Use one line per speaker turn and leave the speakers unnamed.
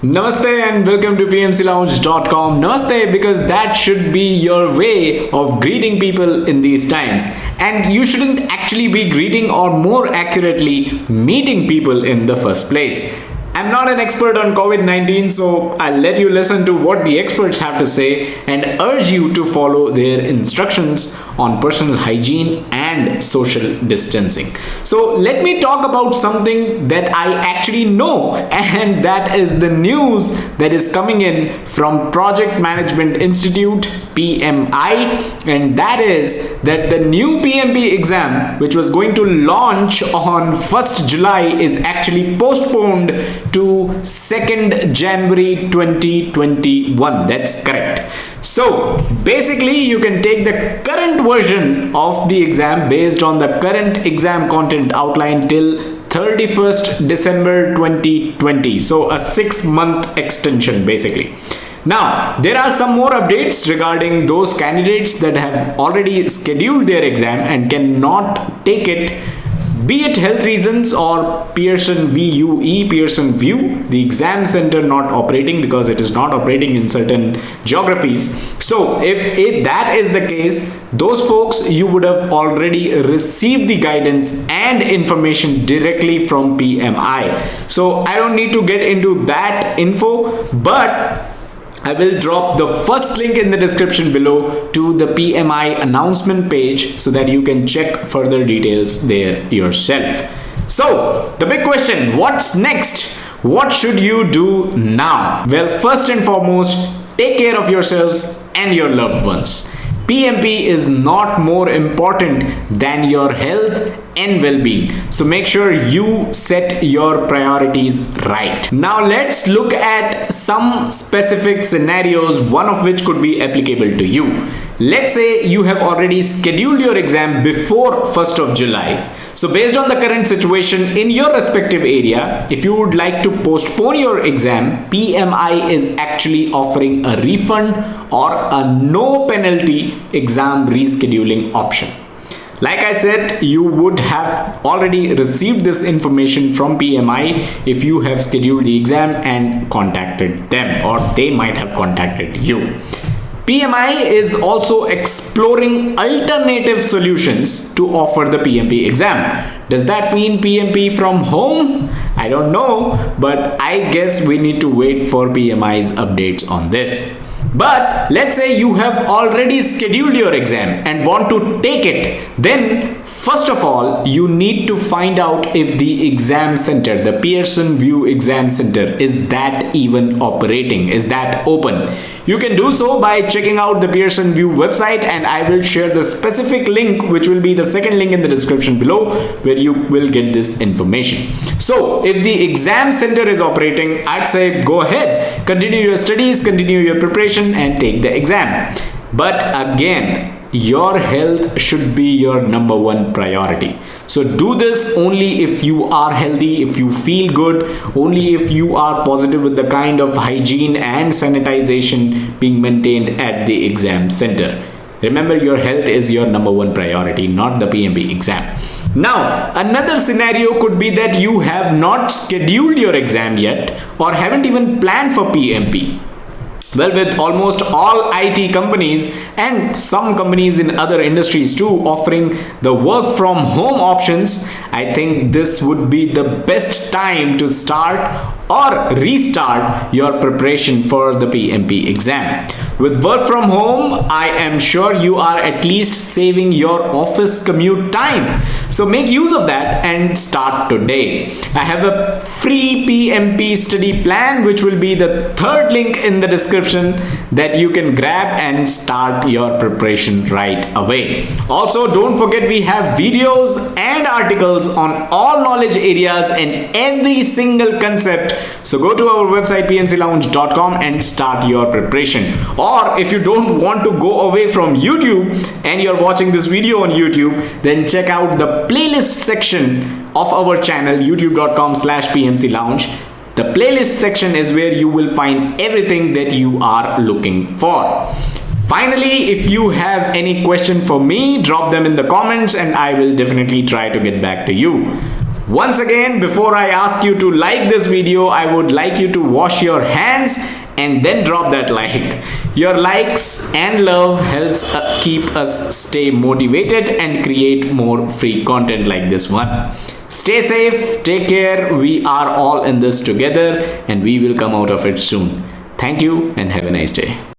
Namaste and welcome to PMCLounge.com. Namaste, because that should be your way of greeting people in these times. And you shouldn't actually be greeting, or more accurately, meeting people in the first place. I'm not an expert on COVID-19, so I'll let you listen to what the experts have to say and urge you to follow their instructions on personal hygiene and social distancing. So let me talk about something that I actually know, and that is the news that is coming in from Project Management Institute, PMI, and that is that the new PMP exam, which was going to launch on 1st July, is actually postponed to 2nd January 2021. That's correct. So basically you can take the current version of the exam based on the current exam content outline till 31st December 2020. So a 6-month extension basically. Now, there are some more updates regarding those candidates that have already scheduled their exam and cannot take it, be it health reasons or Pearson VUE, the exam center not operating because it is not operating in certain geographies. So if that is the case, those folks, you would have already received the guidance and information directly from PMI. So I don't need to get into that info, but I will drop the first link in the description below to the PMI announcement page so that you can check further details there yourself. So the big question, what's next? What should you do now? Well, first and foremost, take care of yourselves and your loved ones. PMP is not more important than your health and well-being. So make sure you set your priorities right. Now let's look at some specific scenarios, one of which could be applicable to you. Let's say you have already scheduled your exam before 1st of July. So based on the current situation in your respective area, if you would like to postpone your exam, PMI is actually offering a refund or a no penalty exam rescheduling option. Like I said, you would have already received this information from PMI if you have scheduled the exam and contacted them, or they might have contacted you. PMI is also exploring alternative solutions to offer the PMP exam. Does that mean PMP from home? I don't know, but I guess we need to wait for PMI's updates on this. But let's say you have already scheduled your exam and want to take it, then first of all, you need to find out if the exam center, the Pearson VUE Exam Center, is that even operating, is that open. You can do so by checking out the Pearson VUE website, and I will share the specific link, which will be the second link in the description below, where you will get this information. So if the exam center is operating, I'd say go ahead, continue your studies, continue your preparation and take the exam. But again, your health should be your number one priority. So do this only if you are healthy, if you feel good, only if you are positive with the kind of hygiene and sanitization being maintained at the exam center. Remember, your health is your number one priority, not the PMP exam. Now, another scenario could be that you have not scheduled your exam yet or haven't even planned for PMP. Well, with almost all IT companies and some companies in other industries too offering the work from home options, I think this would be the best time to start or restart your preparation for the PMP exam. With work from home, I am sure you are at least saving your office commute time. So make use of that and start today. I have a free PMP study plan, which will be the third link in the description, that you can grab and start your preparation right away. Also, don't forget we have videos and articles on all knowledge areas and every single concept. So go to our website pmclounge.com and start your preparation. Or if you don't want to go away from YouTube and you're watching this video on YouTube, then check out the playlist section of our channel, youtube.com/pmclounge. The playlist section is where you will find everything that you are looking for. Finally, if you have any question for me, drop them in the comments and I will definitely try to get back to you. Once again, before I ask you to like this video, I would like you to wash your hands and then drop that like. Your likes and love helps keep us stay motivated and create more free content like this one. Stay safe, take care. We are all in this together and we will come out of it soon. Thank you and have a nice day.